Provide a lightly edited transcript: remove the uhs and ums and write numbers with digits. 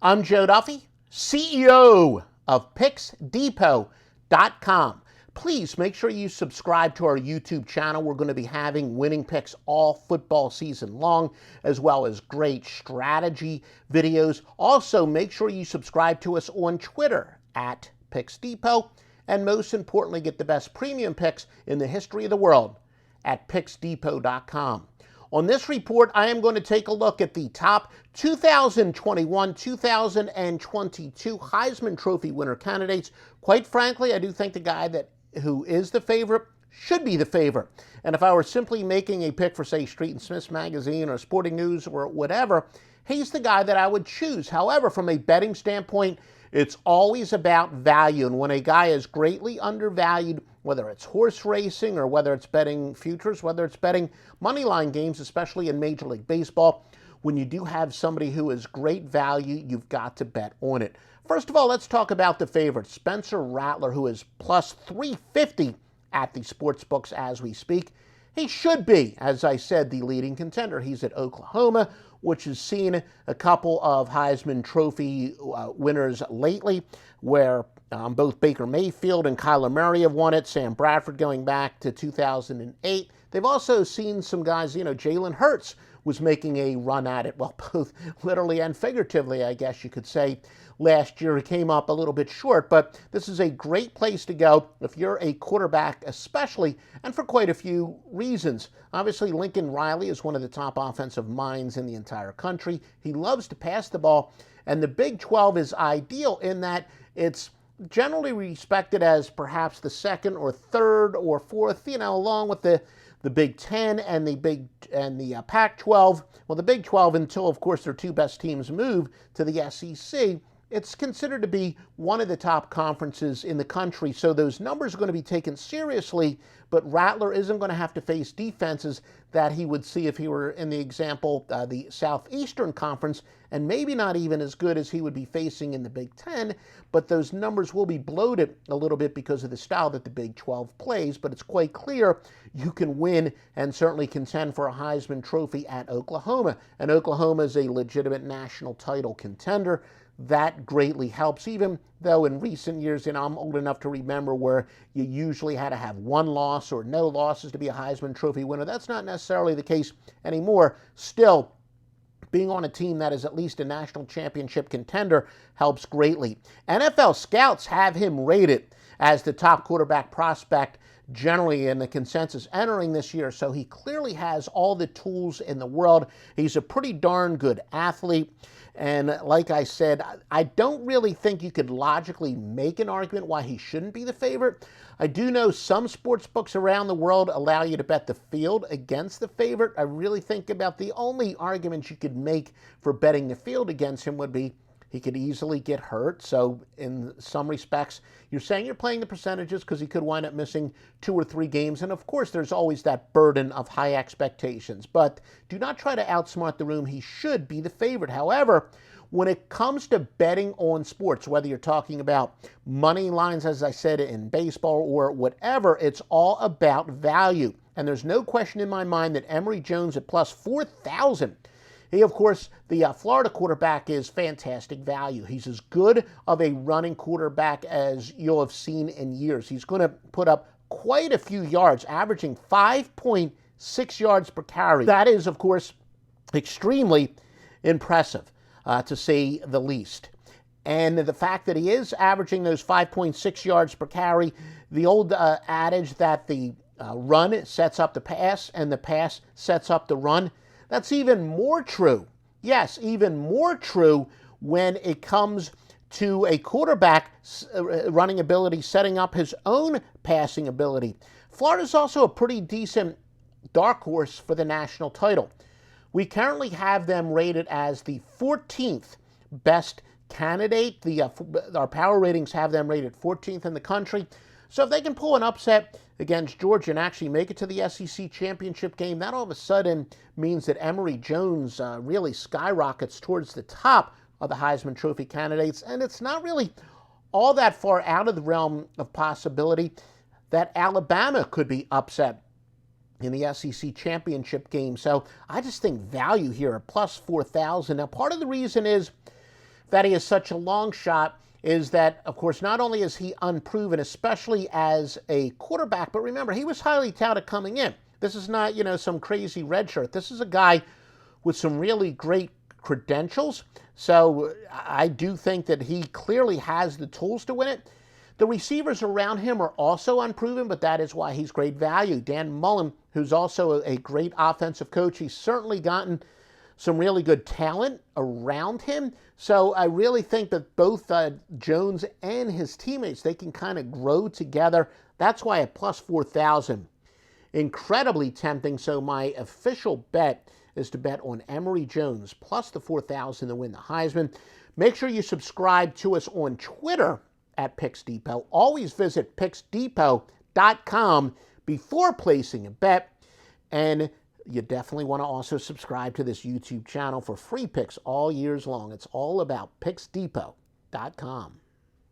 I'm Joe Duffy, CEO of PicksDepot.com. Please make sure you subscribe to our YouTube channel. We're going to be having winning picks all football season long, as well as great strategy videos. Also, make sure you subscribe to us on Twitter at PicksDepot. And most importantly, get the best premium picks in the history of the world at PicksDepot.com. On this report, I am going to take a look at the top 2021-2022 Heisman Trophy winner candidates. Quite frankly, I do think the guy who is the favorite should be the favorite. And if I were simply making a pick for, say, Street and Smith's Magazine or Sporting News or whatever, he's the guy that I would choose. However, from a betting standpoint, it's always about value. And when a guy is greatly undervalued, whether it's horse racing or whether it's betting futures, whether it's betting money line games, especially in Major League Baseball, when you do have somebody who is great value, you've got to bet on it. First of all, let's talk about the favorite, Spencer Rattler, who is plus 350 at the sports books as we speak. He should be, as I said, the leading contender. He's at Oklahoma, which has seen a couple of Heisman Trophy winners lately, where both Baker Mayfield and Kyler Murray have won it, Sam Bradford going back to 2008. They've also seen some guys, Jalen Hurts was making a run at it, well, both literally and figuratively, I guess you could say. Last year, he came up a little bit short, but this is a great place to go if you're a quarterback especially, and for quite a few reasons. Obviously, Lincoln Riley is one of the top offensive minds in the entire country. He loves to pass the ball, and the Big 12 is ideal in that it's generally respected as perhaps the second or third or fourth, along with the Big 10 and the Pac-12. Well, the Big 12, until, of course, their two best teams move to the SEC, it's considered to be one of the top conferences in the country, so those numbers are going to be taken seriously, but Rattler isn't going to have to face defenses that he would see if he were in the example, the Southeastern Conference, and maybe not even as good as he would be facing in the Big 10, but those numbers will be bloated a little bit because of the style that the Big 12 plays, but it's quite clear you can win and certainly contend for a Heisman Trophy at Oklahoma, and Oklahoma is a legitimate national title contender. That greatly helps, even though in recent years, I'm old enough to remember where you usually had to have one loss or no losses to be a Heisman Trophy winner. That's not necessarily the case anymore. Still, being on a team that is at least a national championship contender helps greatly. NFL scouts have him rated as the top quarterback prospect generally in the consensus entering this year, so he clearly has all the tools in the world. He's a pretty darn good athlete. And like I said, I don't really think you could logically make an argument why he shouldn't be the favorite. I do know some sports books around the world allow you to bet the field against the favorite. I really think about the only argument you could make for betting the field against him would be he could easily get hurt. So in some respects, you're saying you're playing the percentages because he could wind up missing 2 or 3 games. And of course, there's always that burden of high expectations. But do not try to outsmart the room. He should be the favorite. However, when it comes to betting on sports, whether you're talking about money lines, as I said, in baseball or whatever, it's all about value. And there's no question in my mind that Emory Jones at plus 4,000. He, of course, the Florida quarterback is fantastic value. He's as good of a running quarterback as you'll have seen in years. He's going to put up quite a few yards, averaging 5.6 yards per carry. That is, of course, extremely impressive, to say the least. And the fact that he is averaging those 5.6 yards per carry, the old adage that the run sets up the pass and the pass sets up the run, that's even more true. Yes, even more true when it comes to a quarterback's running ability setting up his own passing ability. Florida's also a pretty decent dark horse for the national title. We currently have them rated as the 14th best candidate. Our power ratings have them rated 14th in the country. So if they can pull an upset against Georgia and actually make it to the SEC championship game, that all of a sudden means that Emory Jones really skyrockets towards the top of the Heisman Trophy candidates. And it's not really all that far out of the realm of possibility that Alabama could be upset in the SEC championship game. So I just think value here at plus 4,000. Now, part of the reason is that he is such a long shot is that, of course, not only is he unproven, especially as a quarterback, but remember, he was highly touted coming in. This is not, some crazy red shirt. This is a guy with some really great credentials. So I do think that he clearly has the tools to win it. The receivers around him are also unproven, but that is why he's great value. Dan Mullen, who's also a great offensive coach, he's certainly gotten some really good talent around him. So I really think that both Jones and his teammates, they can kind of grow together. That's why at plus 4,000, incredibly tempting. So my official bet is to bet on Emory Jones plus the 4,000 to win the Heisman. Make sure you subscribe to us on Twitter at Picks Depot. Always visit picksdepot.com before placing a bet. And you definitely want to also subscribe to this YouTube channel for free picks all years long. It's all about picksdepot.com.